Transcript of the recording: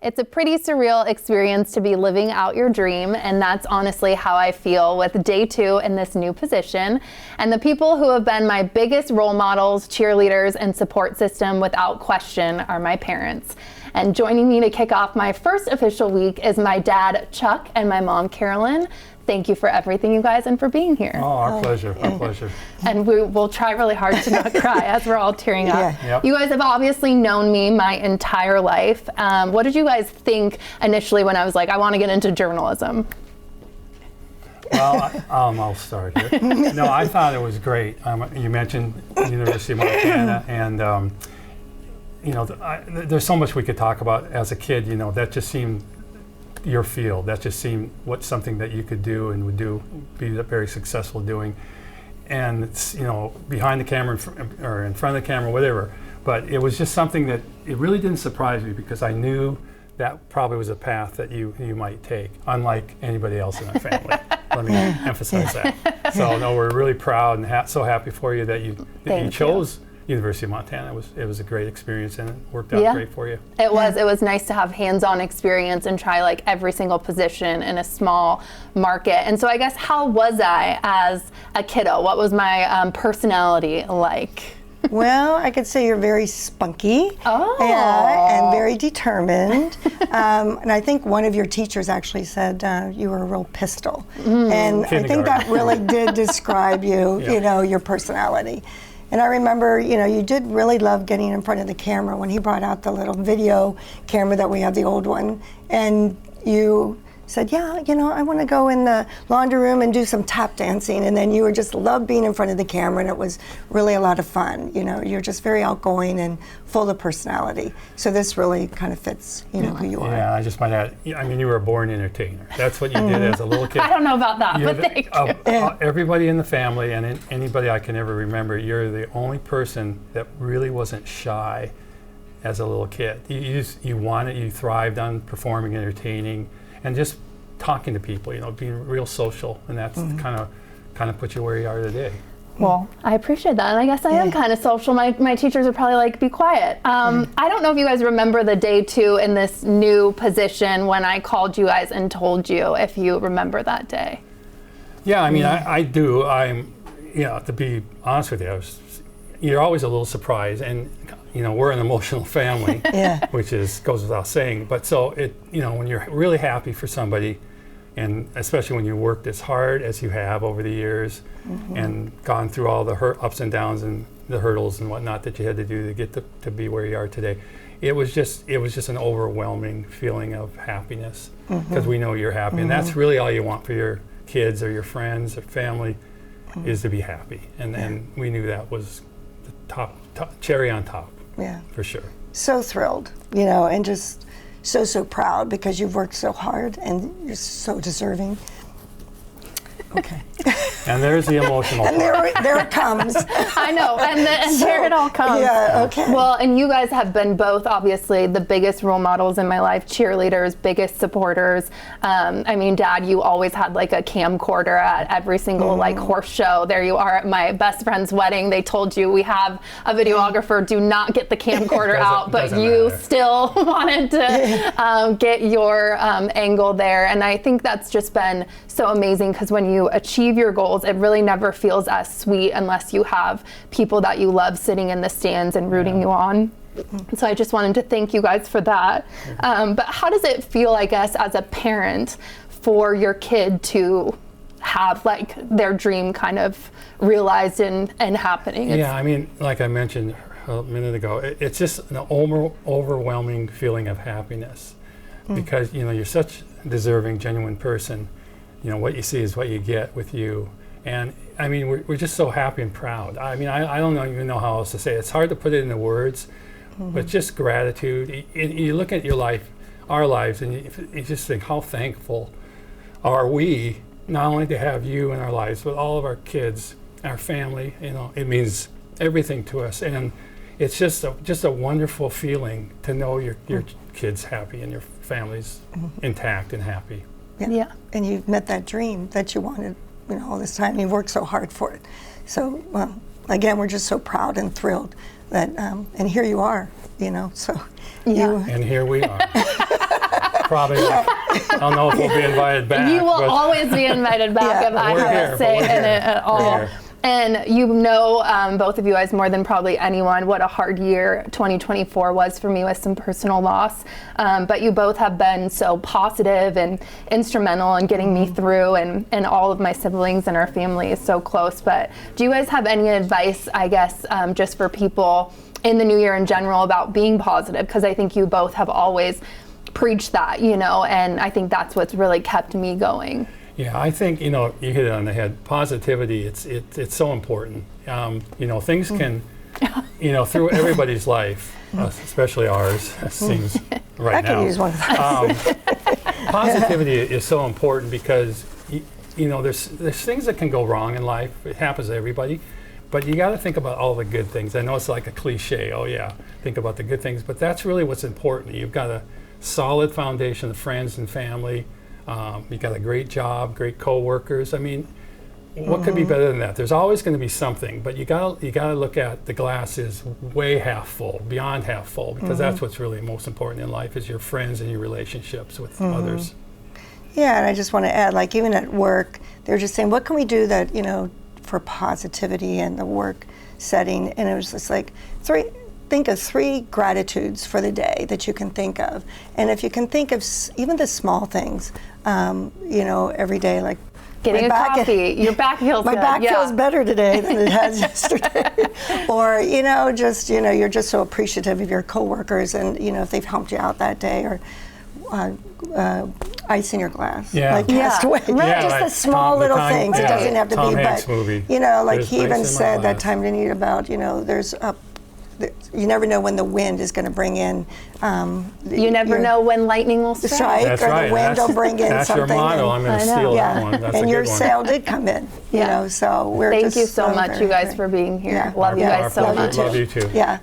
It's a pretty surreal experience to be living out your dream, and that's honestly how I feel with day 2 in this new position. And the people who have been my biggest role models, cheerleaders, and support system without question are my parents. And joining me to kick off my first official week is my dad, Chuck, and my mom, Carolyn. Thank you for everything, you guys, and for being here. Oh, our pleasure, our pleasure. And we will try really hard to not cry as we're all tearing up. Yeah. Yep. You guys have obviously known me my entire life. What did you guys think initially when I was like, I want to get into journalism? Well, I'll start here. No, I thought it was great. You mentioned University of Montana, and you know, there's so much we could talk about as a kid. You know, that just seemed your field. That just seemed something that you could do and would be very successful doing. And it's, you know, behind the camera or in front of the camera, whatever. But it was just something that it really didn't surprise me, because I knew that probably was a path that you might take, unlike anybody else in our family. Let me emphasize that. So no, we're really proud and so happy for you that you chose University of Montana. It was a great experience, and it worked out great for you. It was nice to have hands-on experience and try like every single position in a small market. And so I guess, how was I as a kiddo? What was my personality like? Well, I could say you're very spunky and very determined. And I think one of your teachers actually said you were a real pistol. And I think that really did describe you, you know, your personality. And I remember, you know, you did really love getting in front of the camera when he brought out the little video camera that we have, the old one. And you said, yeah, you know, I want to go in the laundry room and do some tap dancing. And then you were just loved being in front of the camera, and it was really a lot of fun. You know, you're just very outgoing and full of personality. So this really kind of fits, you know, who you are. Yeah, I just might add, I mean, you were a born entertainer. That's what you did as a little kid. I don't know about that, but thank you. Everybody in the family and anybody I can ever remember, you're the only person that really wasn't shy as a little kid. You thrived on performing, entertaining, and just talking to people, you know, being real social, and that's kind of put you where you are today. Well, I appreciate that, and I guess I am kind of social. My teachers would probably like, be quiet. I don't know if you guys remember the day 2 in this new position when I called you guys and told you, if you remember that day. Yeah, I mean, I do. You know, to be honest with you, you're always a little surprised, and you know, we're an emotional family, which goes without saying. But so you know, when you're really happy for somebody, and especially when you worked as hard as you have over the years, and gone through all the ups and downs and the hurdles and whatnot that you had to do to get to be where you are today, it was just an overwhelming feeling of happiness, because we know you're happy, and that's really all you want for your kids or your friends or family, is to be happy, and we knew that was the top cherry on top. Yeah, for sure. So thrilled, you know, and just so proud, because you've worked so hard and you're so deserving. Okay. And there's the emotional part. And there it comes. I know, and there it all comes. Yeah, okay. Well, and you guys have been both, obviously, the biggest role models in my life, cheerleaders, biggest supporters. I mean, Dad, you always had like a camcorder at every single like horse show. There you are at my best friend's wedding. They told you, we have a videographer, do not get the camcorder out, but you still wanted to get your angle there. And I think that's just been so amazing, because when you achieve your goals, it really never feels as sweet unless you have people that you love sitting in the stands and rooting you on. So I just wanted to thank you guys for that. But how does it feel, I guess, as a parent, for your kid to have like their dream kind of realized and happening? Yeah, I mean, like I mentioned a minute ago, it's just an overwhelming feeling of happiness, because you know, you're such a deserving, genuine person. You know, what you see is what you get with you. And I mean, we're just so happy and proud. I mean, I don't even know how else to say it. It's hard to put it into words, but just gratitude. You look at your life, our lives, and you just think, how thankful are we, not only to have you in our lives, but all of our kids, our family. You know, it means everything to us. And it's just a wonderful feeling to know your kids happy and your family's intact and happy. Yeah. And you've met that dream that you wanted, you know, all this time. You've worked so hard for it. So, well, again, we're just so proud and thrilled that, and here you are, you know, so. Yeah. And here we are. probably, I don't know if we'll be invited back. You will but always be invited back if I We're have here, a say we're in here. it at We're all. here. And you know, both of you guys more than probably anyone, what a hard year 2024 was for me with some personal loss. But you both have been so positive and instrumental in getting me through, and all of my siblings and our family is so close. But do you guys have any advice, I guess, just for people in the new year in general about being positive? Because I think you both have always preached that, you know, and I think that's what's really kept me going. Yeah, I think, you know, you hit it on the head. Positivity, it's so important. You know, things can, you know, through everybody's life, especially ours, it seems right now. I could use one of those. Positivity is so important because, you know, there's things that can go wrong in life. It happens to everybody. But you got to think about all the good things. I know it's like a cliche, oh yeah, think about the good things, but that's really what's important. You've got a solid foundation of friends and family. You got a great job, great co-workers. I mean, what could be better than that? There's always going to be something, but you gotta look at the glass is way half full, beyond half full, because that's what's really most important in life is your friends and your relationships with others. Yeah, and I just want to add, like even at work, they're just saying, what can we do that, you know, for positivity in the work setting? And it was just like think of 3 gratitudes for the day that you can think of. And if you can think of even the small things, you know, every day, like Getting a coffee, your back feels my good. back feels better today than it has yesterday. Or, you know, just, you know, you're just so appreciative of your coworkers and, you know, if they've helped you out that day, or ice in your glass, like Castaway. Right. Just the small little things. It doesn't have to Tom be, Hanks but, movie. you know, like There's he even ice in my said that glass. time to need about, you know, you never know when the wind is going to bring in. You never know when lightning will strike. That's or right. the wind will bring in that's something. your motto. I'm going to steal that one. That's and a your good one. sale did come in. You know, so we're Thank just you so much, very, you guys, very- for being here. Yeah. Love you Yeah. guys so Our much. pleasure. Love you too. Yeah.